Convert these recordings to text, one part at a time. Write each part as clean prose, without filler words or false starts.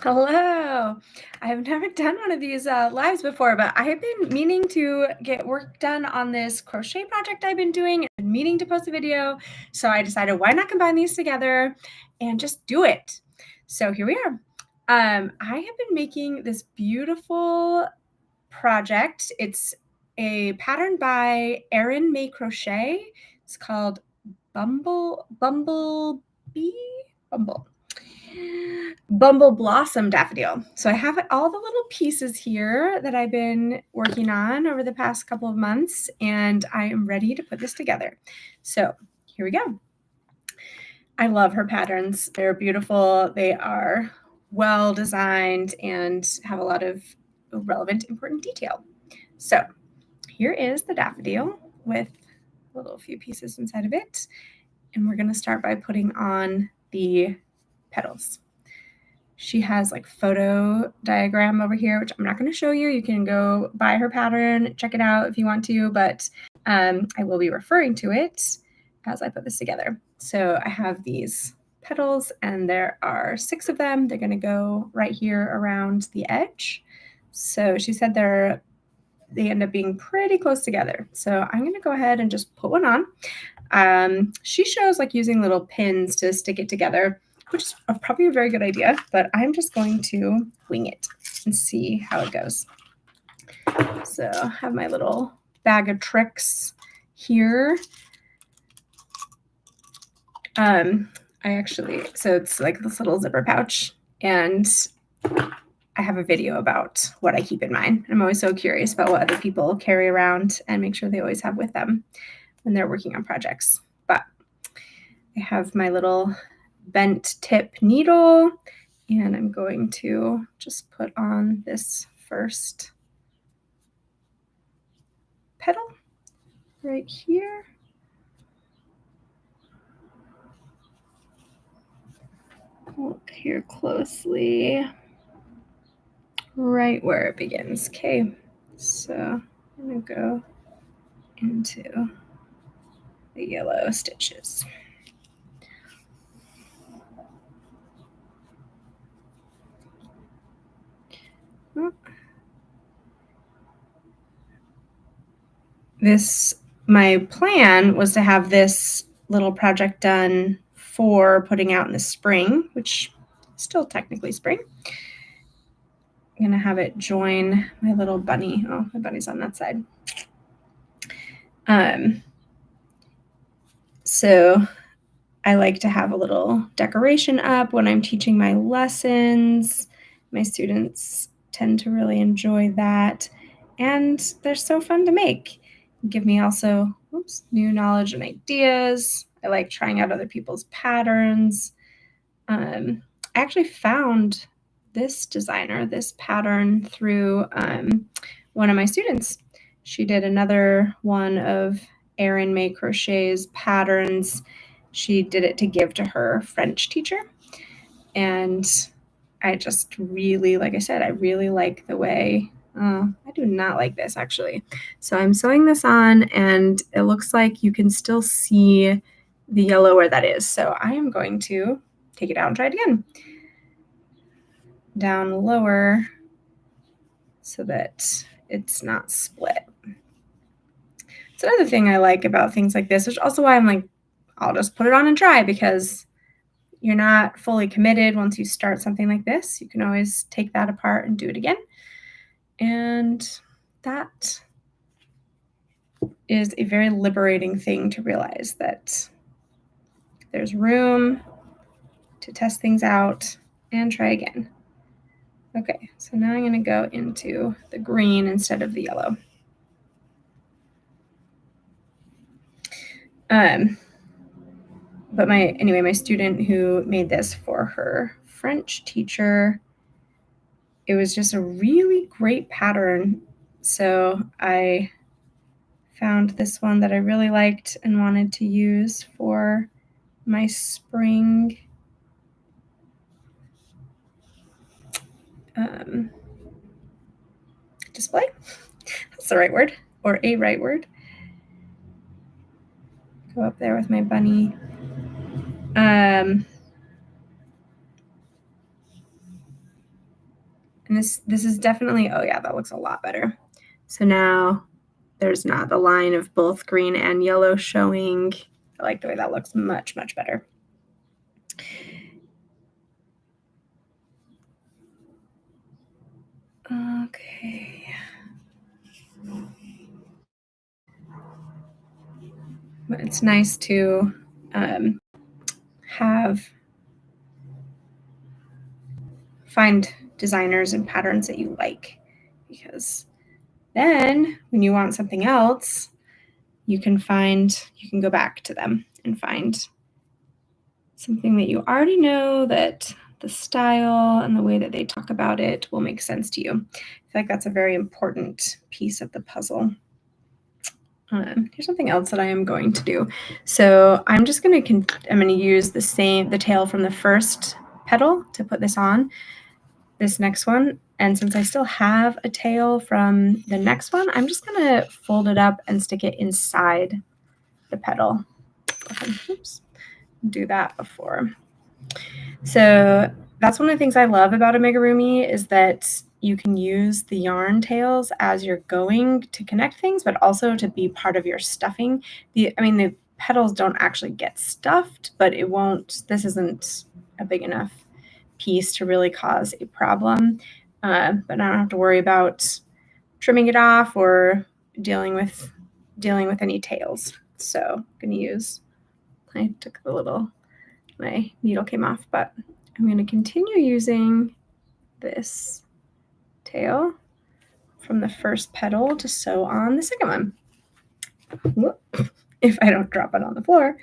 Hello. I've never done one of these lives before, but I have been meaning to get work done on this crochet project I've been doing and meaning to post a video. So I decided why not combine these together and just do it. So here we are. I have been making this beautiful project. It's a pattern by erinmaycrochet. It's called Bumble Bumble Blossom Daffodil. So I have all the little pieces here that I've been working on over the past couple of months, and I am ready to put this together. So here we go. I love her patterns. They're beautiful. They are well designed and have a lot of relevant, important detail. So here is the daffodil with a little few pieces inside of it. And we're going to start by putting on the petals. She has like photo diagram over here, which I'm not going to show you. You can go buy her pattern, check it out if you want to, but I will be referring to it as I put this together. So I have these petals and there are 6 of them. They're going to go right here around the edge. So she said they end up being pretty close together. So I'm going to go ahead and just put one on. She shows like using little pins to stick it together, which is probably a very good idea, but I'm just going to wing it and see how it goes. So I have my little bag of tricks here. So it's like this little zipper pouch, and I have a video about what I keep in mine. I'm always so curious about what other people carry around and make sure they always have with them when they're working on projects. But I have my little bent tip needle, and I'm going to just put on this first petal right here. Look here closely, right where it begins. Okay, so I'm going to go into the yellow stitches. My plan was to have this little project done for putting out in the spring, which is still technically spring. I'm going to have it join my little bunny. Oh, my bunny's on that side. So I like to have a little decoration up when I'm teaching my lessons. My students tend to really enjoy that, and they're so fun to make. Give me also new knowledge and ideas. I like trying out other people's patterns. I actually found this pattern through one of my students. She did another one of erinmaycrochet's patterns. She did it to give to her French teacher. And I just really, like I said, I really like the way, I do not like this actually. So I'm sewing this on and it looks like you can still see the yellow where that is. So I am going to take it out and try it again. Down lower so that it's not split. It's another thing I like about things like this, which also why I'm like, I'll just put it on and try, because you're not fully committed once you start something like this. You can always take that apart and do it again. And that is a very liberating thing to realize, that there's room to test things out and try again. Okay, so now I'm going to go into the green instead of the yellow. But my student who made this for her French teacher, it was just a really great pattern. So I found this one that I really liked and wanted to use for my spring display. That's the right word, or a right word. Go up there with my bunny. And this is definitely, oh yeah, that looks a lot better. So now there's not the line of both green and yellow showing. I like the way that looks much, much better. Okay. But it's nice to find designers and patterns that you like, because then when you want something else, you can go back to them and find something that you already know that the style and the way that they talk about it will make sense to you. I feel like that's a very important piece of the puzzle. Here's something else that I am going to do. So I'm just going to use the tail from the first petal to put this on this next one. And since I still have a tail from the next one, I'm just going to fold it up and stick it inside the petal. Oops, do that before. So that's one of the things I love about amigurumi is that you can use the yarn tails as you're going to connect things, but also to be part of your stuffing. The petals don't actually get stuffed, but this isn't a big enough piece to really cause a problem. But I don't have to worry about trimming it off or dealing with any tails. So I'm going to use, I took my needle came off, but I'm going to continue using this tail from the first petal to sew on the second one. Whoop, if I don't drop it on the floor.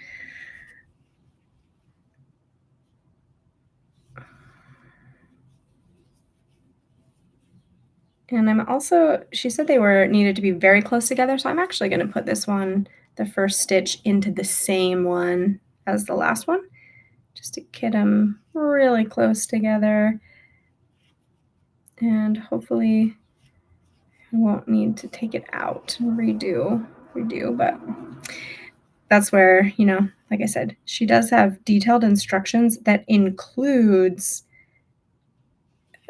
And she said they needed to be very close together, so I'm actually going to put the first stitch into the same one as the last one, just to get them really close together. And hopefully I won't need to take it out and redo, but that's where, like I said, she does have detailed instructions that includes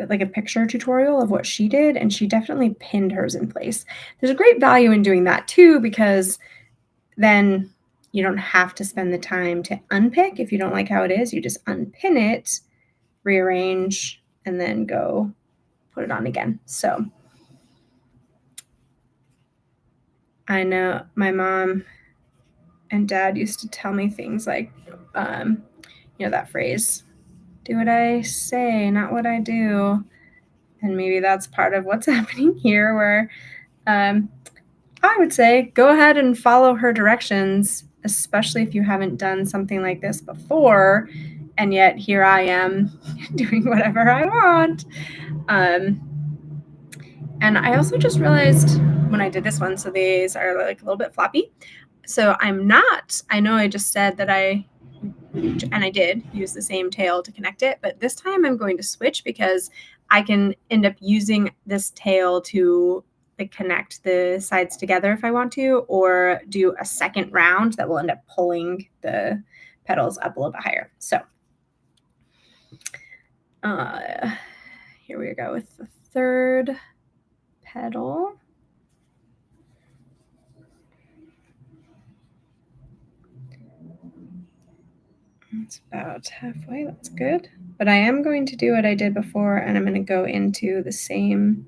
like a picture tutorial of what she did, and she definitely pinned hers in place. There's a great value in doing that too, because then you don't have to spend the time to unpick. If you don't like how it is, you just unpin it, rearrange, and then go put it on again. So I know my mom and dad used to tell me things like, that phrase, do what I say, not what I do. And maybe that's part of what's happening here, where I would say go ahead and follow her directions, especially if you haven't done something like this before. And yet here I am doing whatever I want. And I also just realized when I did this one, so these are like a little bit floppy. So I know I just said that I did use the same tail to connect it, but this time I'm going to switch because I can end up using this tail to connect the sides together if I want to, or do a second round that will end up pulling the petals up a little bit higher. So here we go with the third petal. It's about halfway. That's good. But I am going to do what I did before, and I'm going to go into the same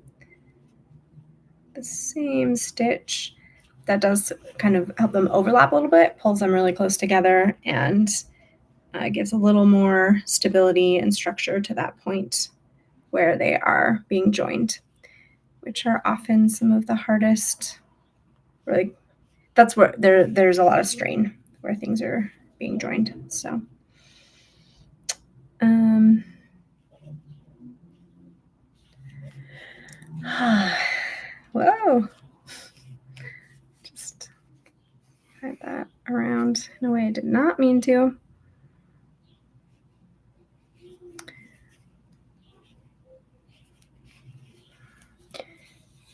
stitch. That does kind of help them overlap a little bit, pulls them really close together, and gives a little more stability and structure to that point where they are being joined, which are often some of the hardest. Really, that's where there's a lot of strain where things are being joined. So whoa, just hide that around in a way I did not mean to.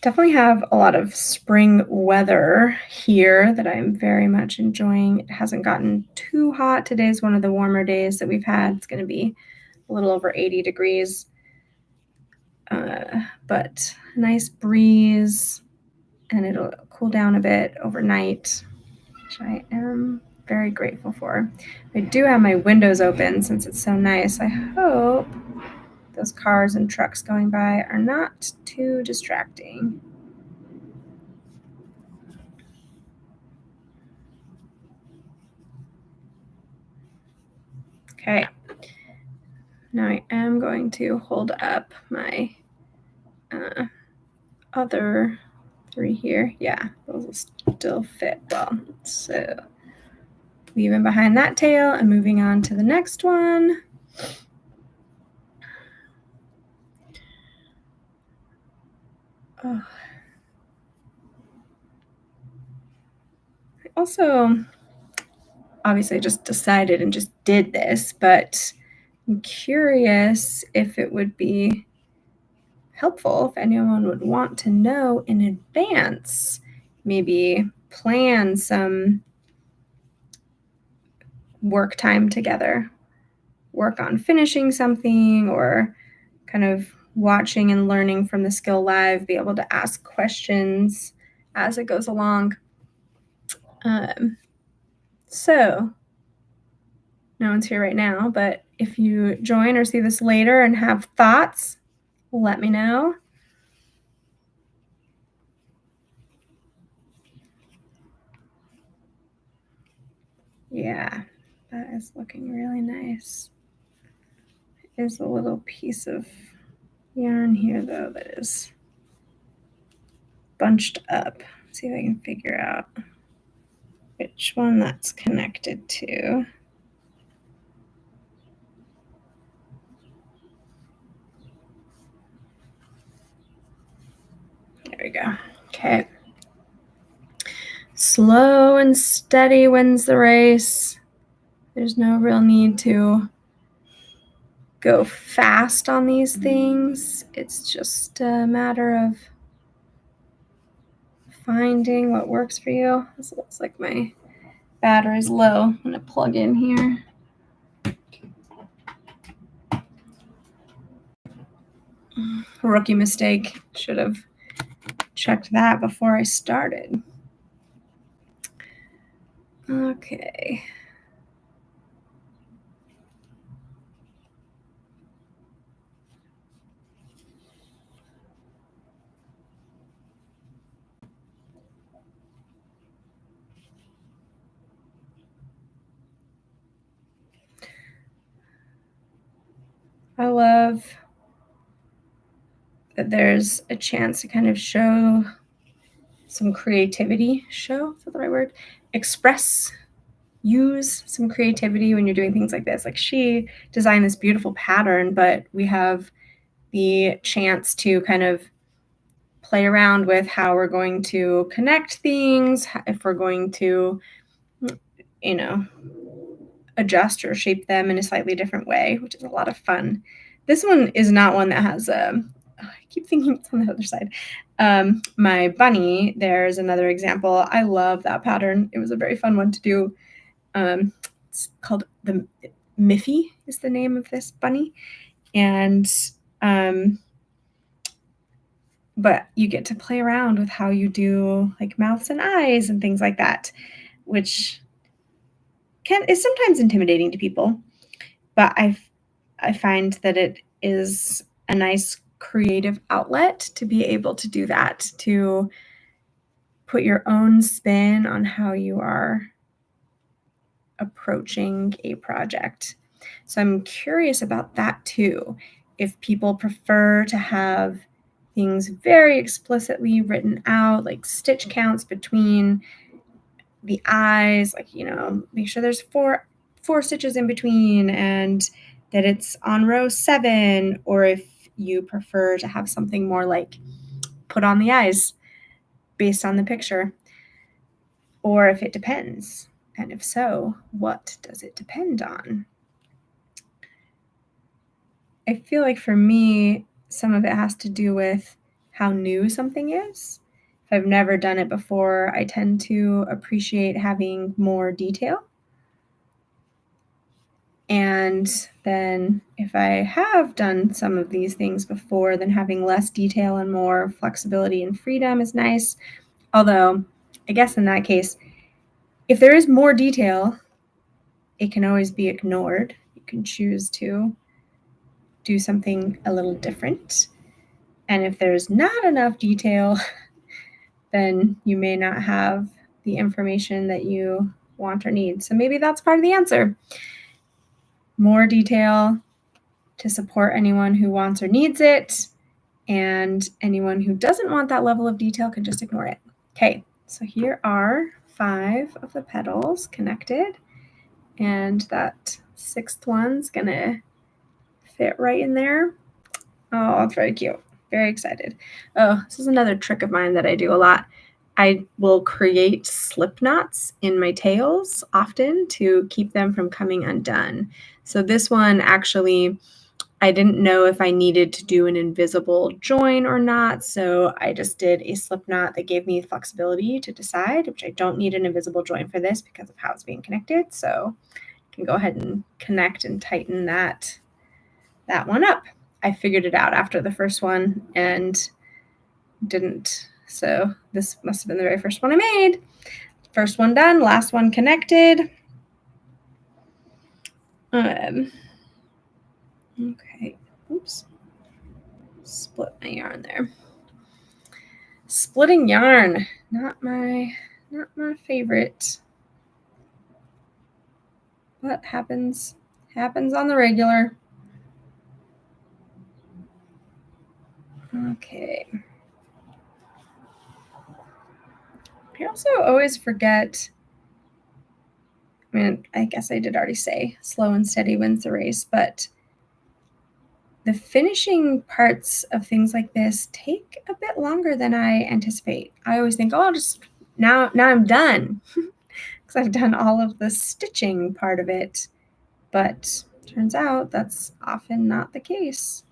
Definitely have a lot of spring weather here that I'm very much enjoying. It hasn't gotten too hot. Today's one of the warmer days that we've had. It's going to be a little over 80 degrees. but nice breeze, and it'll cool down a bit overnight, which I am very grateful for. I do have my windows open since it's so nice. I hope those cars and trucks going by are not too distracting. Okay. Now I am going to hold up my other 3 here. Yeah, those will still fit well. So leaving behind that tail and moving on to the next one. Oh. I also obviously just decided and just did this, but I'm curious if it would be helpful if anyone would want to know in advance, maybe plan some work time together, work on finishing something, or kind of watching and learning from the skill live, be able to ask questions as it goes along. So no one's here right now, but if you join or see this later and have thoughts, let me know. Yeah, that is looking really nice. There's a little piece of yarn here, though, that is bunched up. Let's see if I can figure out which one that's connected to. There we go. Okay. Slow and steady wins the race. There's no real need to go fast on these things. It's just a matter of finding what works for you. This looks like my battery's low. I'm going to plug in here. Rookie mistake. Should have checked that before I started. Okay. I love that there's a chance to kind of show some creativity. Show, is that the right word? Express, use some creativity when you're doing things like this. Like, she designed this beautiful pattern, but we have the chance to kind of play around with how we're going to connect things, if we're going to, adjust or shape them in a slightly different way, which is a lot of fun. This one is not one that has I keep thinking it's on the other side. My bunny, there's another example. I love that pattern. It was a very fun one to do. It's called the Miffy is the name of this bunny. And but you get to play around with how you do like mouths and eyes and things like that, which is sometimes intimidating to people. But I find that it is a nice creative outlet to be able to do that, to put your own spin on how you are approaching a project. So I'm curious about that too. If people prefer to have things very explicitly written out, like stitch counts between the eyes, like, make sure there's four stitches in between and that it's on row 7, or if you prefer to have something more like put on the eyes based on the picture, or if it depends. And if so, what does it depend on? I feel like for me, some of it has to do with how new something is. If I've never done it before, I tend to appreciate having more detail. And then if I have done some of these things before, then having less detail and more flexibility and freedom is nice. Although, I guess in that case, if there is more detail, it can always be ignored. You can choose to do something a little different. And if there's not enough detail, then you may not have the information that you want or need. So maybe that's part of the answer. More detail to support anyone who wants or needs it, and anyone who doesn't want that level of detail can just ignore it. Okay, so here are 5 of the petals connected, and that 6th one's gonna fit right in there. Oh, it's very cute. Very excited. Oh, this is another trick of mine that I do a lot. I will create slip knots in my tails often to keep them from coming undone. So this one actually, I didn't know if I needed to do an invisible join or not, so I just did a slip knot that gave me flexibility to decide, which I don't need an invisible join for this because of how it's being connected. So I can go ahead and connect and tighten that one up. I figured it out after the first one and didn't. So this must have been the very first one I made. First one done, last one connected. Okay. Oops. Split my yarn there. Splitting yarn, not my favorite. What happens on the regular. Okay. I also always forget, I mean, I guess I did already say slow and steady wins the race, but the finishing parts of things like this take a bit longer than I anticipate. I always think, oh, I'll just, now I'm done, because I've done all of the stitching part of it, but turns out that's often not the case.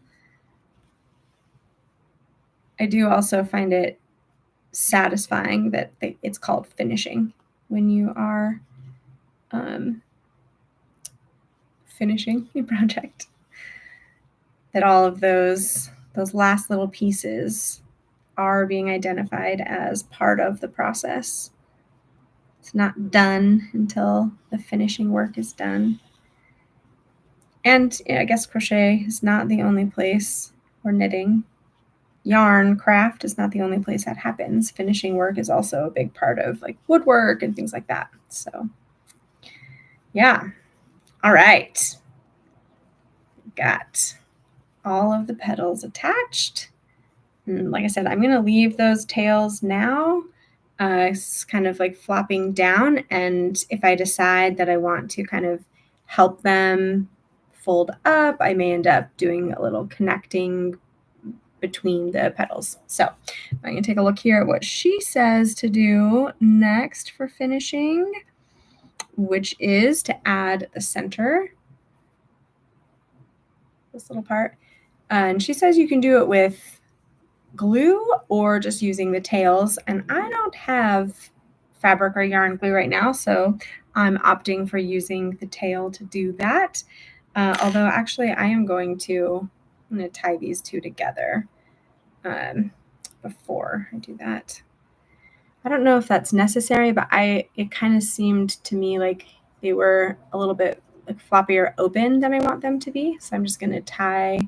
I do also find it satisfying that it's called finishing when you are finishing your project. That all of those last little pieces are being identified as part of the process. It's not done until the finishing work is done. And I guess crochet is not the only place, or knitting, yarn craft is not the only place that happens. Finishing work is also a big part of like woodwork and things like that. So yeah. All right. Got all of the petals attached. And like I said, I'm going to leave those tails now. It's kind of like flopping down. And if I decide that I want to kind of help them fold up, I may end up doing a little connecting between the petals. So I'm going to take a look here at what she says to do next for finishing, which is to add the center, this little part. And she says you can do it with glue or just using the tails. And I don't have fabric or yarn glue right now, so I'm opting for using the tail to do that. Although actually I'm going to tie these two together before I do that. I don't know if that's necessary, but it kind of seemed to me like they were a little bit like floppier open than I want them to be. So I'm just going to tie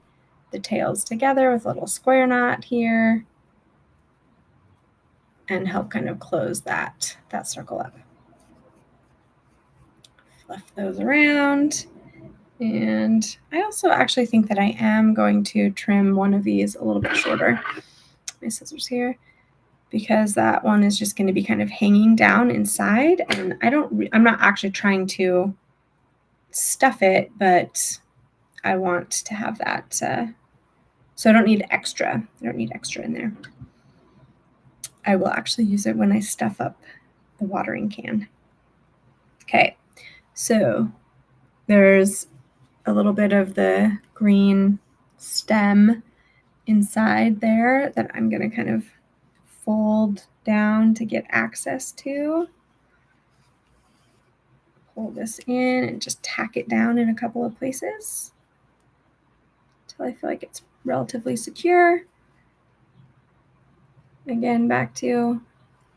the tails together with a little square knot here and help kind of close that circle up. Fluff those around. And I also actually think that I am going to trim one of these a little bit shorter. My scissors here, because that one is just going to be kind of hanging down inside, and I'm not actually trying to stuff it, but I want to have that, so I don't need extra. I don't need extra in there. I will actually use it when I stuff up the watering can. Okay, so there's a little bit of the green stem inside there that I'm going to kind of fold down to get access to. pull this in and just tack it down in a couple of places until I feel like it's relatively secure. Again, back to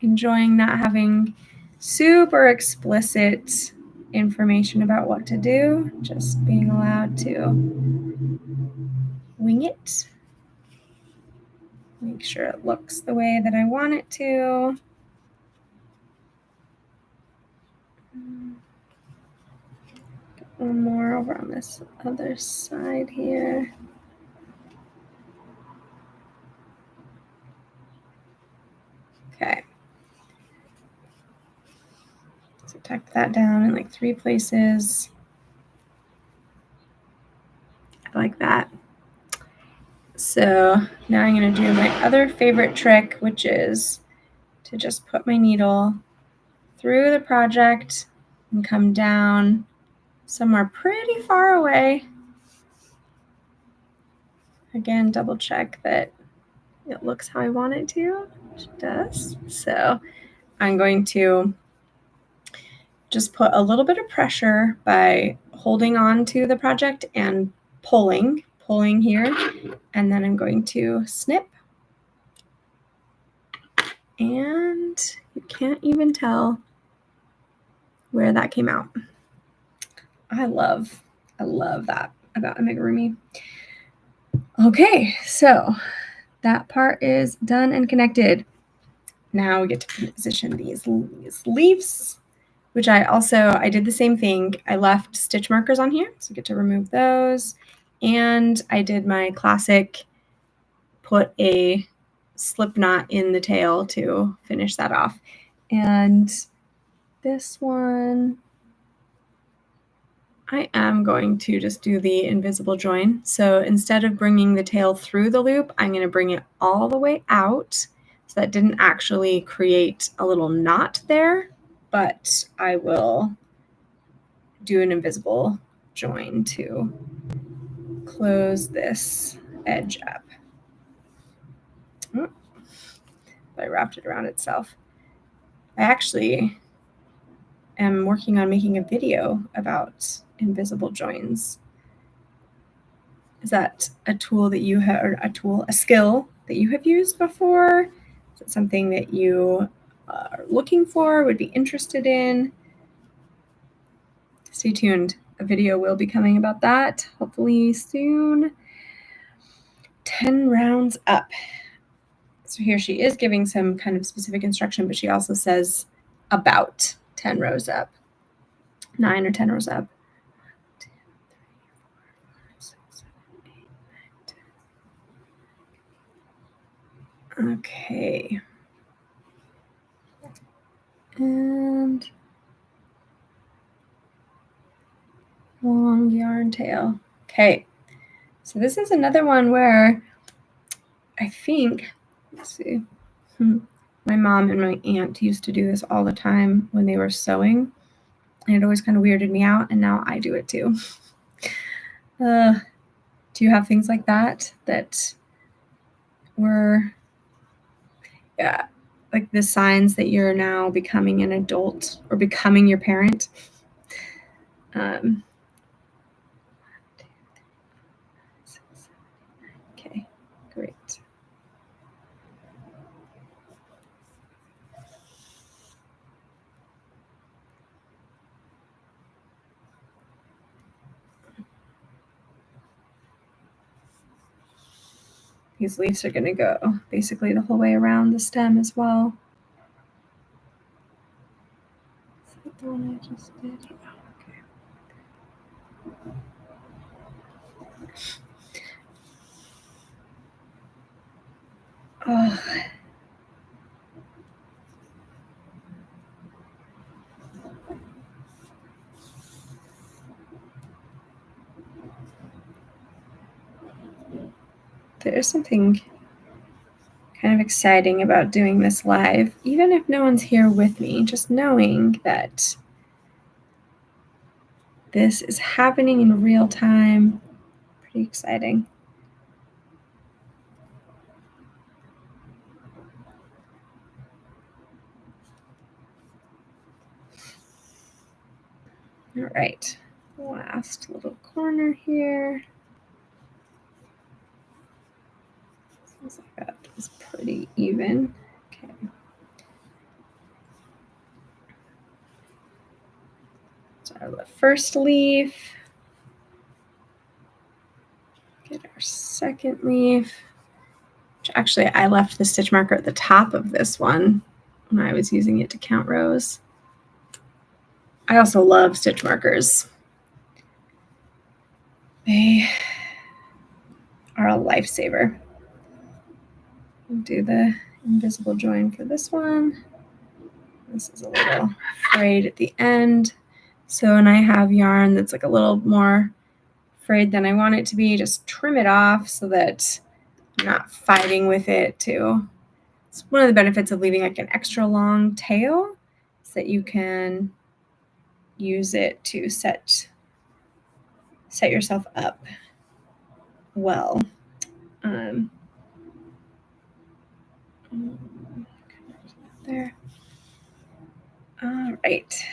enjoying not having super explicit information about what to do, just being allowed to wing it. Make sure it looks the way that I want it to. One more over on this other side here. Okay. So tuck that down in like 3 places. I like that. So now I'm going to do my other favorite trick, which is to just put my needle through the project and come down somewhere pretty far away. Again, double check that it looks how I want it to, which it does. So I'm going to just put a little bit of pressure by holding on to the project and pulling here. And then I'm going to snip. And you can't even tell where that came out. I love that about amigurumi. Okay, so that part is done and connected. Now we get to position these leaves, which I did the same thing. I left stitch markers on here, so get to remove those. And I did my classic put a slip knot in the tail to finish that off. And this one, I am going to just do the invisible join. So instead of bringing the tail through the loop, I'm going to bring it all the way out. So that didn't actually create a little knot there, but I will do an invisible join to close this edge up. Oh, I wrapped it around itself. I actually am working on making a video about invisible joins. Is that a tool that you have, or a skill that you have used before? Is it something that you are looking for, would be interested in? Stay tuned. A video will be coming about that, hopefully soon. 10 rounds up. So here she is giving some kind of specific instruction, but she also says about 10 rows up, 9 or 10 rows up. 1, 2, 3, 4, 5, 6, 7, 8, 9, 10. Okay. And long yarn tail. Okay. So this is another one where I think, let's see, my mom and my aunt used to do this all the time when they were sewing, and it always kind of weirded me out, and now I do it too. Do you have things like that were, yeah, like the signs that you're now becoming an adult or becoming your parent? 1, 2, 3, 4, 5, 6, 7, 8, 9. Okay, great. These leaves are going to go basically the whole way around the stem as well. Is that the one I just did? Okay. Oh. There's something kind of exciting about doing this live, even if no one's here with me, just knowing that this is happening in real time. Pretty exciting. right, last little corner here. Seems like that is pretty even. Okay. So the first leaf. Get our second leaf. Which actually, I left the stitch marker at the top of this one when I was using it to count rows. I also love stitch markers. They are a lifesaver. I'll do the invisible join for this one. This is a little frayed at the end. So when I have yarn that's like a little more frayed than I want it to be, just trim it off so that I'm not fighting with it too. It's one of the benefits of leaving like an extra long tail is that you can use it to set yourself up well. There. All right.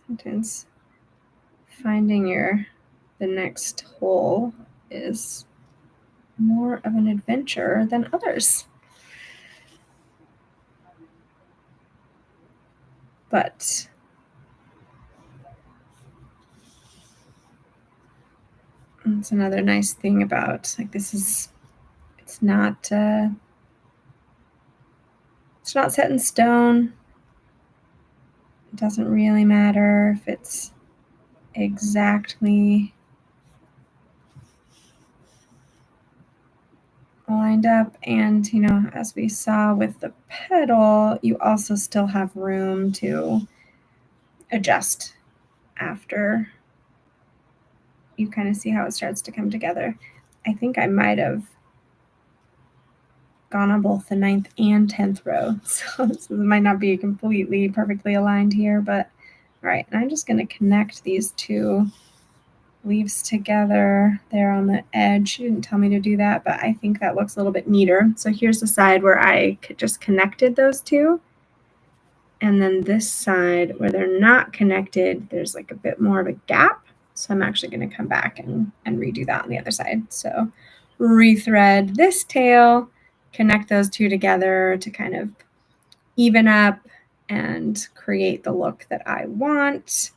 Sometimes finding the next hole is more of an adventure than others. But that's another nice thing about like this is it's not set in stone. It doesn't really matter if it's exactly lined up, and as we saw with the petal, you also still have room to adjust after you kind of see how it starts to come together. I think I might have gone on both the 9th and 10th row, so this might not be completely perfectly aligned here, but all right, and I'm just going to connect these two leaves together there on the edge. She didn't tell me to do that, but I think that looks a little bit neater. So here's the side where I just connected those two. And then this side where they're not connected, there's like a bit more of a gap. So I'm actually going to come back and redo that on the other side. So rethread this tail, connect those two together to kind of even up and create the look that I want.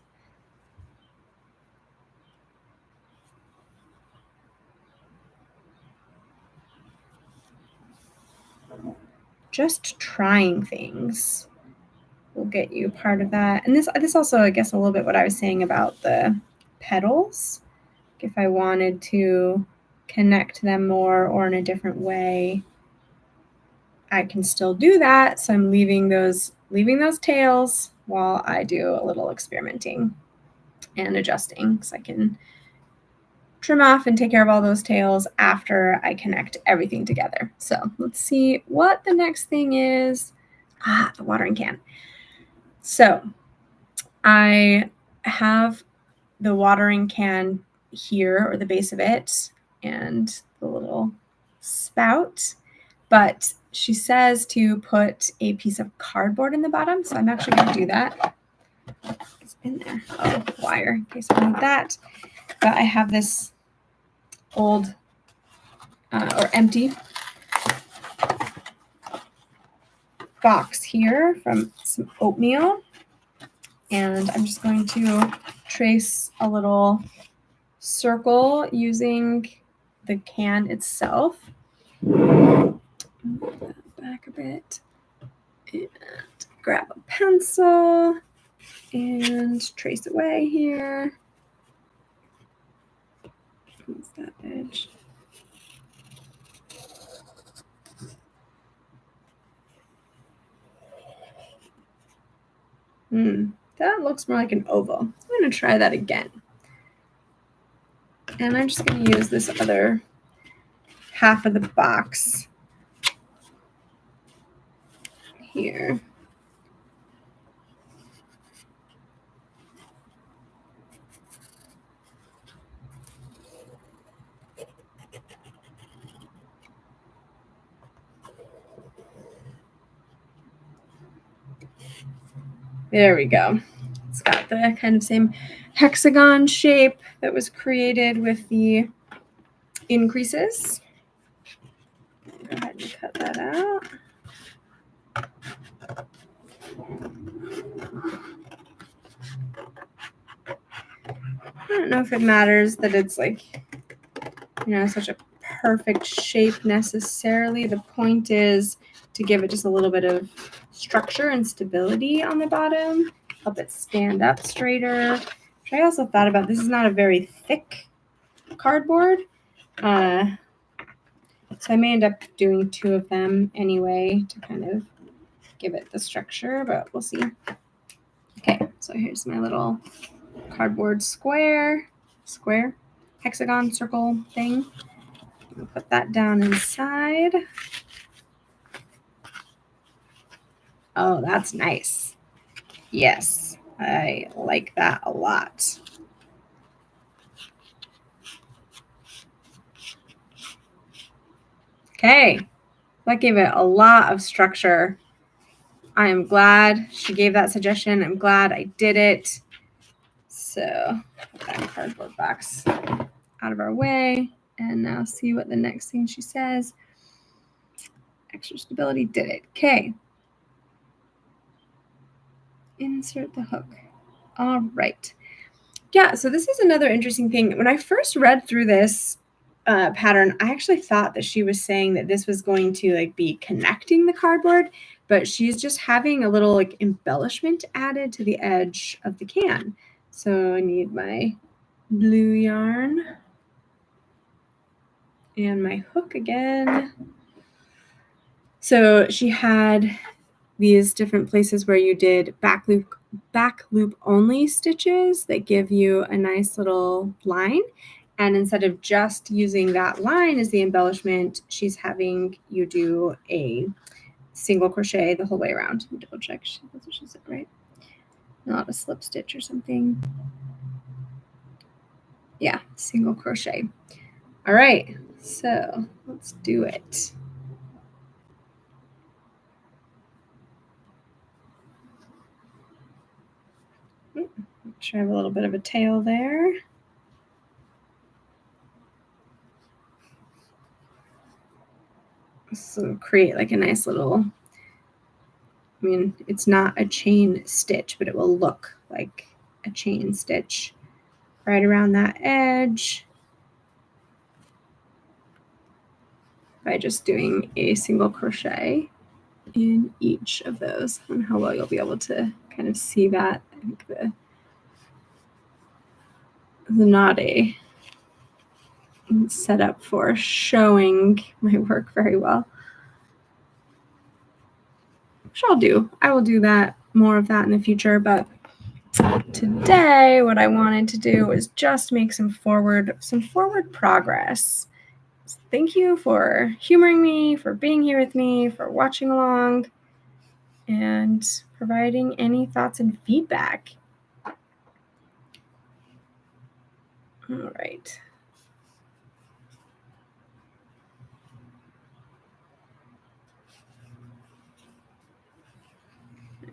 Just trying things will get you part of that. And this also, I guess, a little bit what I was saying about the petals. If I wanted to connect them more or in a different way, I can still do that. So I'm leaving those tails while I do a little experimenting and adjusting. So I can trim off and take care of all those tails after I connect everything together. So let's see what the next thing is. The watering can. So I have the watering can here, or the base of it, and the little spout. But she says to put a piece of cardboard in the bottom, so I'm actually going to do that. It's in there. Oh, wire, in case I need that. But I have this old or empty box here from some oatmeal, and I'm just going to trace a little circle using the can itself. Move that back a bit and grab a pencil and trace away here. What's that edge? That looks more like an oval. I'm going to try that again. And I'm just going to use this other half of the box here. There we go. It's got the kind of same hexagon shape that was created with the increases. Go ahead and cut that out. I don't know if it matters that it's like, such a perfect shape necessarily. The point is to give it just a little bit of structure and stability on the bottom, help it stand up straighter. Which I also thought about, this is not a very thick cardboard. So I may end up doing 2 of them anyway to kind of give it the structure, but we'll see. Okay, so here's my little cardboard square, hexagon, circle thing. I'll put that down inside. Oh, that's nice. Yes, I like that a lot. Okay, that gave it a lot of structure. I am glad she gave that suggestion. I'm glad I did it. So put that cardboard box out of our way. And now see what the next thing she says. Extra stability, did it. Okay. Insert the hook. All right. Yeah, so this is another interesting thing. When I first read through this pattern, I actually thought that she was saying that this was going to be connecting the cardboard, but she's just having a little embellishment added to the edge of the can. So I need my blue yarn and my hook again. So she had these different places where you did back loop only stitches that give you a nice little line. And instead of just using that line as the embellishment, she's having you do a single crochet the whole way around. Let me double check. That's what she said, right? Not a slip stitch or something. Yeah, single crochet. All right, so let's do it. Make sure I have a little bit of a tail there. So create a nice little, it's not a chain stitch, but it will look like a chain stitch right around that edge by just doing a single crochet in each of those. I don't know how well you'll be able to kind of see that. I think the not a set up for showing my work very well. Which I'll do. I will do that, more of that in the future, but today what I wanted to do is just make some forward progress. So thank you for humoring me, for being here with me, for watching along, and providing any thoughts and feedback. All right.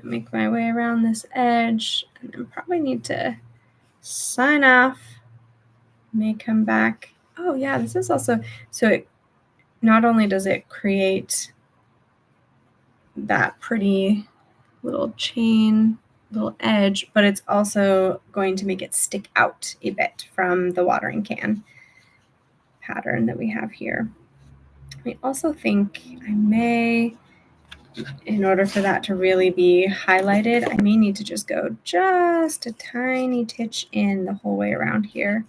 Make my way around this edge, and then probably need to sign off. May come back. Oh yeah, this is also, so it not only does it create that pretty little chain, little edge, but it's also going to make it stick out a bit from the watering can pattern that we have here. I also think I may, in order for that to really be highlighted, I may need to just go just a tiny titch in the whole way around here.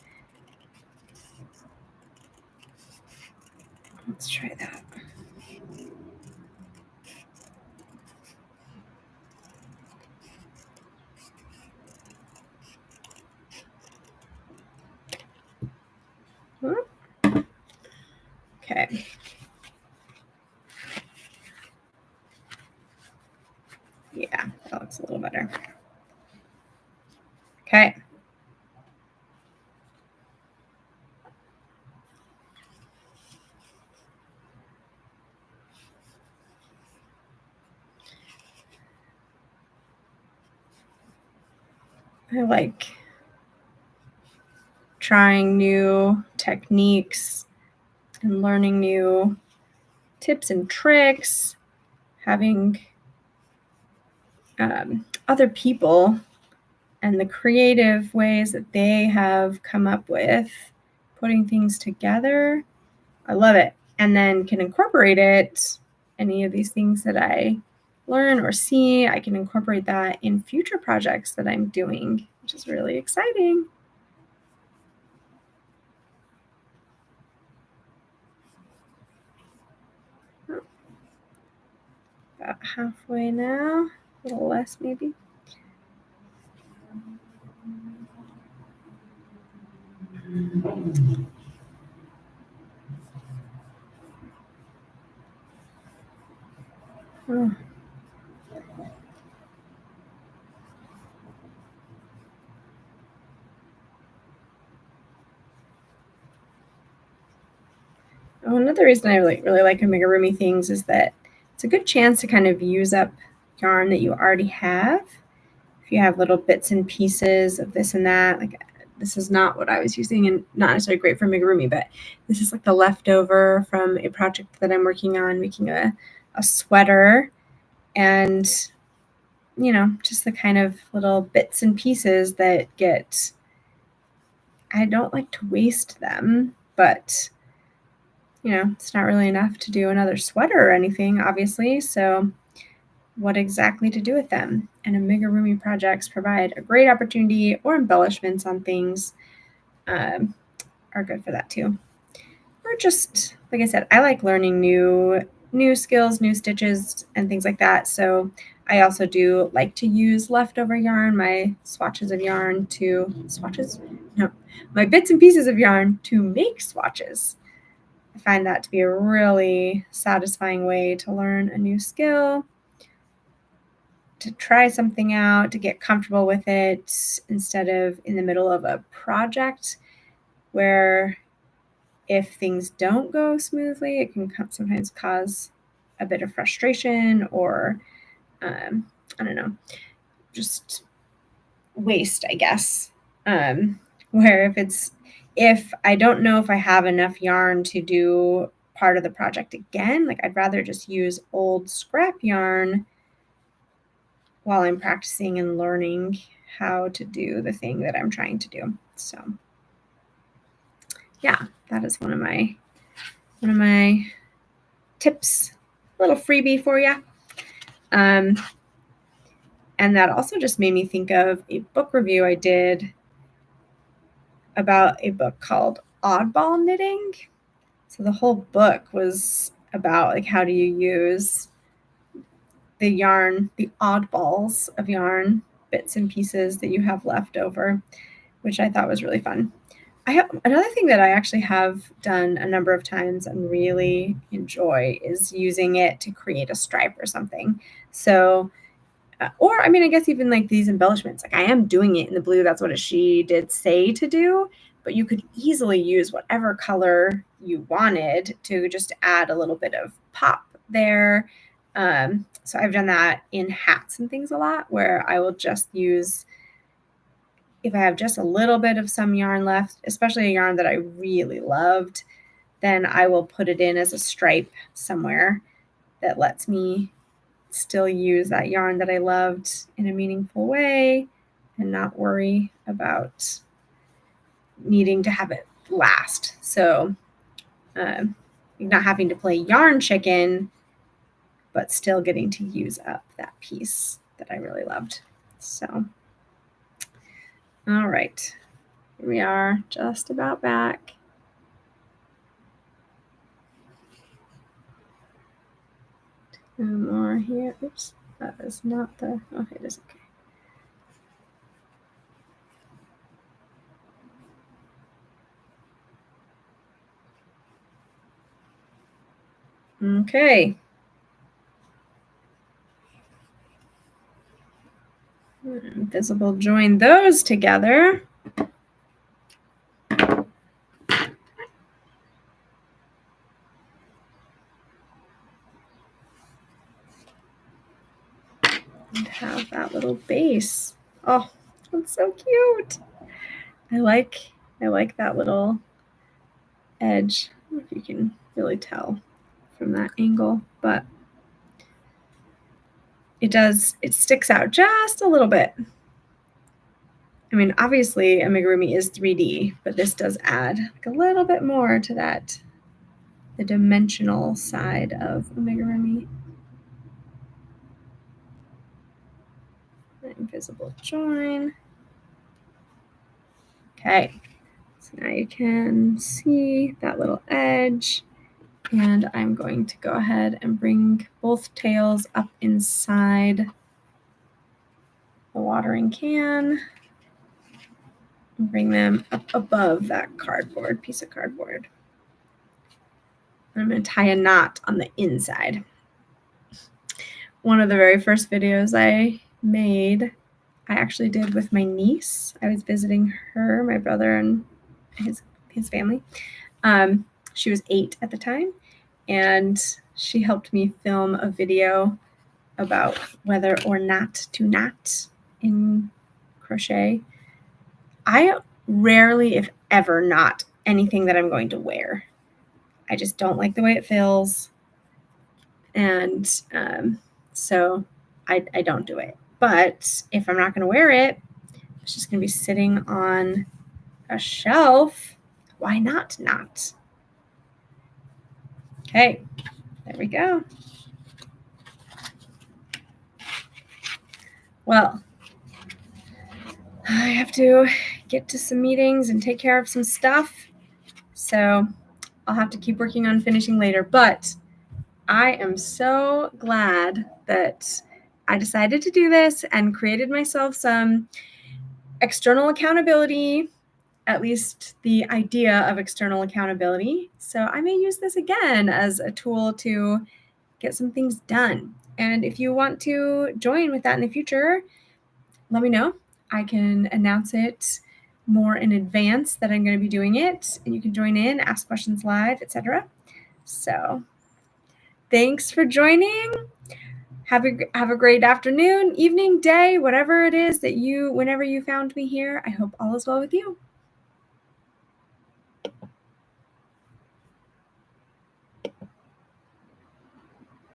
Let's try that. Okay. better. Okay. I like trying new techniques and learning new tips and tricks, having other people and the creative ways that they have come up with putting things together. I love it. And then can incorporate it, any of these things that I learn or see, I can incorporate that in future projects that I'm doing, which is really exciting. About halfway now, a little less maybe. Oh. Oh, another reason I really like amigurumi things is that it's a good chance to kind of use up yarn that you already have. If you have little bits and pieces of this and that, like this is not what I was using and not necessarily great for amigurumi, but this is like the leftover from a project that I'm working on, making a sweater, and you know, just the kind of little bits and pieces that get, I don't like to waste them, but you know, it's not really enough to do another sweater or anything, obviously. So what exactly to do with them? And amigurumi projects provide a great opportunity, or embellishments on things are good for that too. Or just, like I said, I like learning new skills, new stitches, and things like that. So I also do like to use leftover yarn, my swatches of yarn to my bits and pieces of yarn to make swatches. I find that to be a really satisfying way to learn a new skill, to try something out, to get comfortable with it instead of in the middle of a project where if things don't go smoothly, it can sometimes cause a bit of frustration or, I don't know, just waste, I guess. Where if I don't know if I have enough yarn to do part of the project again, like I'd rather just use old scrap yarn while I'm practicing and learning how to do the thing that I'm trying to do. So yeah, that is one of my tips, a little freebie for you. And that also just made me think of a book review I did about a book called Oddball Knitting. So the whole book was about like how do you use the yarn, the oddballs of yarn, bits and pieces that you have left over, which I thought was really fun. I have another thing that I actually have done a number of times and really enjoy is using it to create a stripe or something. So, or I mean, I guess even like these embellishments, like I am doing it in the blue. That's what she did say to do, but you could easily use whatever color you wanted to just add a little bit of pop there. So I've done that in hats and things a lot where I will just use, if I have just a little bit of some yarn left, especially a yarn that I really loved, then I will put it in as a stripe somewhere that lets me still use that yarn that I loved in a meaningful way and not worry about needing to have it last. So not having to play yarn chicken, but still getting to use up that piece that I really loved. So, all right. Here we are, just about back. Two more here. Oops, that is not the, okay, it is okay. Okay. Invisible join those together. And have that little base. Oh, that's so cute. I like that little edge. I don't know if you can really tell from that angle, but it sticks out just a little bit. I mean, obviously amigurumi is 3D, but this does add like a little bit more to that, the dimensional side of amigurumi. Invisible join. Okay, so now you can see that little edge, and I'm going to go ahead and bring both tails up inside the watering can and bring them up above that piece of cardboard. I'm going to tie a knot on the inside. One of the very first videos I made, I actually did with my niece. I was visiting her, my brother, and his family. She was 8 at the time, and she helped me film a video about whether or not to knot in crochet. I rarely, if ever, knot anything that I'm going to wear. I just don't like the way it feels, and so I don't do it. But if I'm not going to wear it, it's just going to be sitting on a shelf. Why not knot? Okay, there we go. Well, I have to get to some meetings and take care of some stuff, so I'll have to keep working on finishing later. But I am so glad that I decided to do this and created myself some external accountability, at least the idea of external accountability. So I may use this again as a tool to get some things done. And if you want to join with that in the future, let me know. I can announce it more in advance that I'm going to be doing it, and you can join in, ask questions live, etc. So thanks for joining. Have a great afternoon, evening, day, whatever it is that whenever you found me here. I hope all is well with you.